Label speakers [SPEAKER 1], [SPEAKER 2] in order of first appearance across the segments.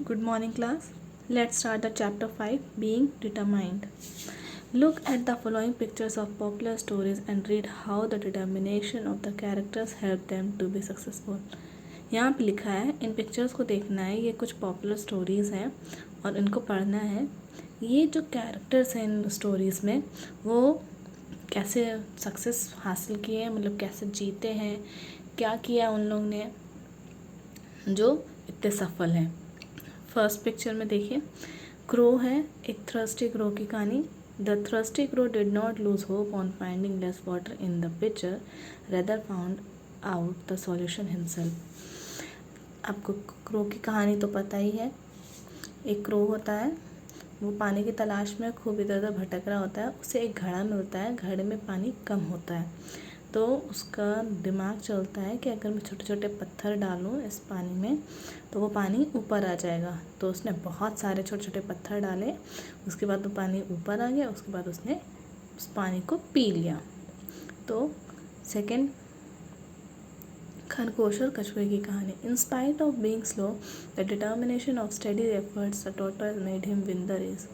[SPEAKER 1] Good morning, class. Let's start the chapter 5 Being Determined. Look at the following pictures of popular stories and read how the determination of the characters helped them to be successful. यहाँ पे लिखा है, इन pictures को देखना है, ये कुछ popular stories हैं और इनको पढ़ना है। ये जो कैरेक्टर्स हैं इन स्टोरीज़ में वो कैसे सक्सेस हासिल किए हैं, मतलब कैसे जीते हैं, क्या किया उन लोग ने जो इतने सफल हैं। फर्स्ट पिक्चर में देखिए, क्रो है, एक थर्स्टी क्रो की कहानी। The thirsty crow did not lose hope on finding less water in the picture, rather found out the solution himself. आपको क्रो की कहानी तो पता ही है। एक क्रो होता है, वो पानी की तलाश में खूब इधर उधर भटक रहा होता है। उसे एक घड़ा मिलता है, घड़े में पानी कम होता है, तो उसका दिमाग चलता है कि अगर मैं छोटे छोटे पत्थर डालूं इस पानी में तो वो पानी ऊपर आ जाएगा। तो उसने बहुत सारे छोटे छोटे पत्थर डाले, उसके बाद वो पानी ऊपर आ गया। उसके बाद उसने उस पानी को पी लिया। तो सेकंड, खरगोश और कछुए की कहानी। In spite of being slow, the determination of study efforts, the tortoise made him win the race.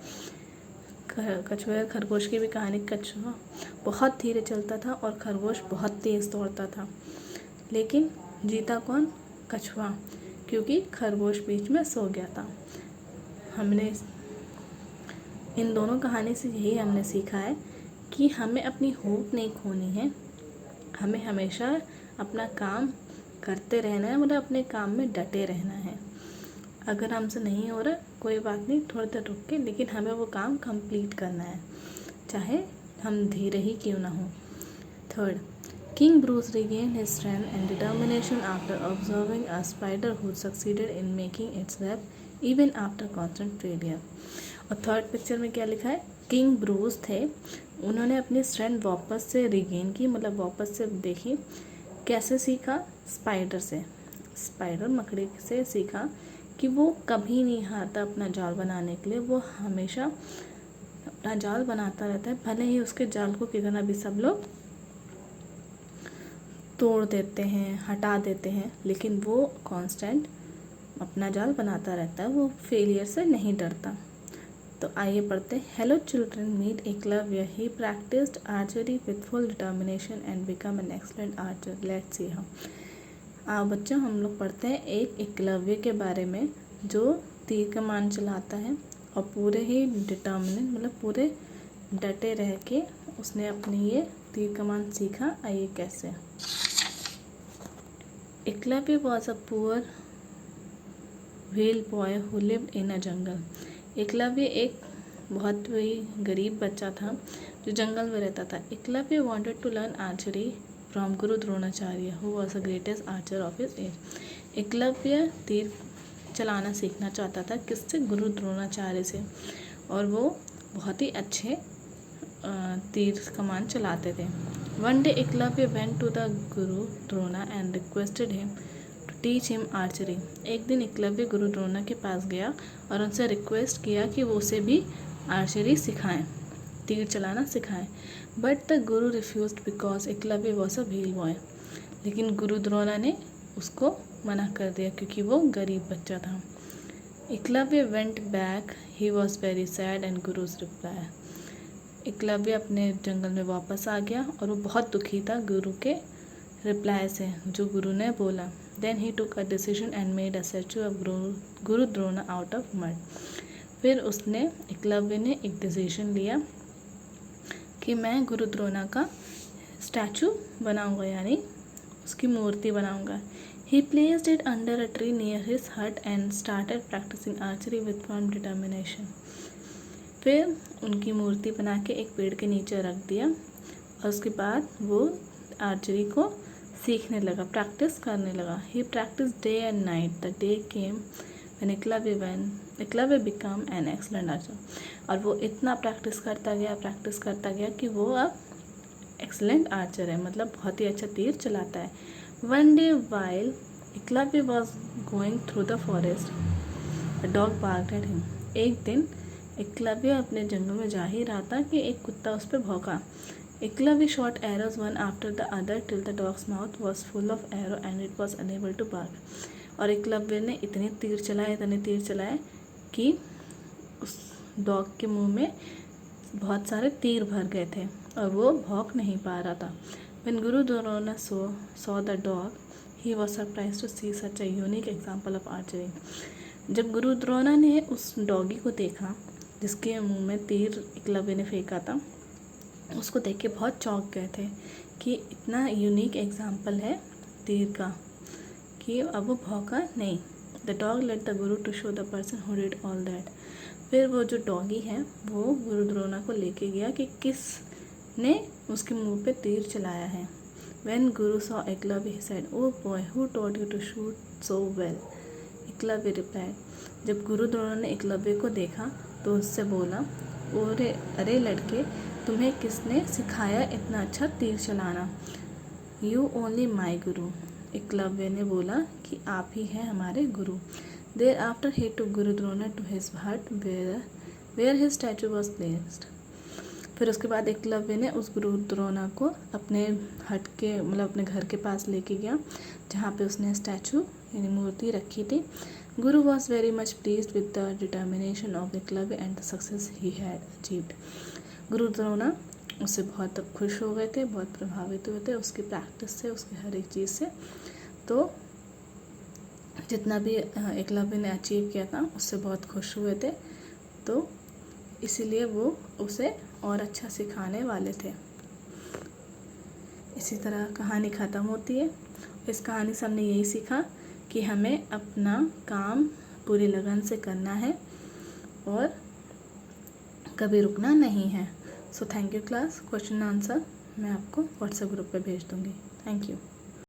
[SPEAKER 1] कछुए और खरगोश की भी कहानी। कछुआ बहुत धीरे चलता था और खरगोश बहुत तेज़ दौड़ता था, लेकिन जीता कौन? कछुआ, क्योंकि खरगोश बीच में सो गया था। हमने इन दोनों कहानी से यही हमने सीखा है कि हमें अपनी होप नहीं खोनी है, हमें हमेशा अपना काम करते रहना है, मतलब अपने काम में डटे रहना है। अगर हमसे नहीं हो रहा कोई बात नहीं, थोड़ी देर रुक के, लेकिन हमें वो काम कंप्लीट करना है, चाहे हम धीरे ही क्यों ना हो। Third, king Bruce regained his strength and determination after observing a spider who succeeded in making its web even after constant failure। और थर्ड पिक्चर में क्या लिखा है? किंग ब्रूस थे, उन्होंने अपनी स्ट्रेंथ वापस से रिगेन की, मतलब वापस से देखी। कैसे सीखा? स्पाइडर से, स्पाइडर मकड़ी से सीखा कि वो कभी नहीं हारता अपना जाल बनाने के लिए। वो हमेशा अपना जाल बनाता रहता है, भले ही उसके जाल को कितना भी सब लोग तोड़ देते हैं, हटा देते हैं, लेकिन वो कांस्टेंट अपना जाल बनाता रहता है, वो फेलियर से नहीं डरता। तो आइए पढ़ते हैं। Hello children, meet Eklavya. He practised archery with full determination and become an excellent archer. Let's see how. बच्चों, हम लोग पढ़ते हैं एक एकलव्य के बारे में जो तीर कमान चलाता है और पूरे ही डिटर्मिनेट, मतलब पूरे डटे रह के उसने अपनी ये तीर कमान सीखा। आइए कैसे। Eklavya was a poor whale boy who lived in a jungle. Eklavya एक बहुत ही गरीब बच्चा था जो जंगल में रहता था। Eklavya wanted to learn archery from guru Dronacharya who was the greatest archer of his age. Eklavya तीर चलाना सीखना चाहता था, किससे? गुरु द्रोणाचार्य से, और वो बहुत ही अच्छे तीर कमान चलाते थे। One day Eklavya went to the guru Drona and requested him to teach him archery. एक दिन एकलव्य गुरु द्रोणा के पास गया और उनसे रिक्वेस्ट किया कि वो उसे भी आर्चरी सिखाएं, तीर चलाना सिखाएं। But the Guru refused because Eklavya was a wheel boy. लेकिन गुरु द्रोणा ने उसको मना कर दिया क्योंकि वो गरीब बच्चा था। Eklavya went back, he was very sad and guru's reply. Eklavya अपने जंगल में वापस आ गया और वो बहुत दुखी था गुरु के रिप्लाई से, जो गुरु ने बोला। Then he took a decision and made a statue of guru Drona out of mud. फिर उसने, एकलव्य ने एक डिसीजन लिया कि मैं गुरु द्रोणा का स्टैचू बनाऊंगा, यानी उसकी मूर्ति बनाऊंगा। He placed it under a tree near his hut and started practising archery with firm determination. फिर उनकी मूर्ति बना के एक पेड़ के नीचे रख दिया और उसके बाद वो आर्चरी को सीखने लगा, प्रैक्टिस करने लगा। He practise day and night. The day came when Eklavya become an excellent archer. और वो इतना प्रैक्टिस करता गया कि वो अब एक्सलेंट आर्चर है, मतलब बहुत ही अच्छा तीर चलाता है। One day while Eklavya was going through the forest, a dog barked at him. एक दिन एकलव्य अपने जंगल में जा ही रहा था कि एक कुत्ता उस पर भौंका। Eklavya shot arrows one after the other till the dog's mouth was full of arrow and it was unable to bark। और एकलव्य ने इतने तीर चलाए कि उस डॉग के मुंह में बहुत सारे तीर भर गए थे और वो भौंक नहीं पा रहा था। When Guru Drona saw the dog, he was surprised to see such a unique example of archery. जब गुरु द्रोणा ने उस डॉगी को देखा जिसके मुंह में तीर एकलव्य ने फेंका था, उसको देख के बहुत चौंक गए थे कि इतना यूनिक एग्जाम्पल है तीर का कि अब वो भौंका नहीं। The dog let the guru to show the person who did all that. फिर वो जो डॉगी है वो गुरु द्रोणा को लेके गया कि किस ने उसके मुंह पे तीर चलाया है। When Guru saw Eklavya, he said, "Oh boy, who taught you to shoot so well?" Eklavya replied. जब गुरु द्रोणा ने एकलव्य को देखा तो उससे बोला, अरे लड़के, तुम्हें किसने सिखाया इतना अच्छा तीर चलाना? You only my guru. Eklavya ने बोला कि आप ही हैं हमारे गुरु। Thereafter he took Guru Drona to his hut where his statue was placed. फिर उसके बाद एकलव्य ने उस गुरु द्रोणा को अपने हट के अपने घर के पास लेके गया जहाँ पे उसने स्टैचू यानी मूर्ति रखी थी। गुरु was very much pleased with the determination of Eklavya and the success he had achieved. गुरु द्रोणा उससे बहुत खुश हो गए थे, बहुत प्रभावित हुए थे उसकी प्रैक्टिस से, उसकी हर एक चीज़ से। तो जितना भी एकलव्य ने अचीव किया था उससे बहुत खुश हुए थे, तो इसीलिए वो उसे और अच्छा सिखाने वाले थे। इसी तरह कहानी ख़त्म होती है। इस कहानी से हमने यही सीखा कि हमें अपना काम पूरी लगन से करना है और कभी रुकना नहीं है। So thank you class. Question answer मैं आपको व्हाट्सएप ग्रुप पे भेज दूँगी। Thank you.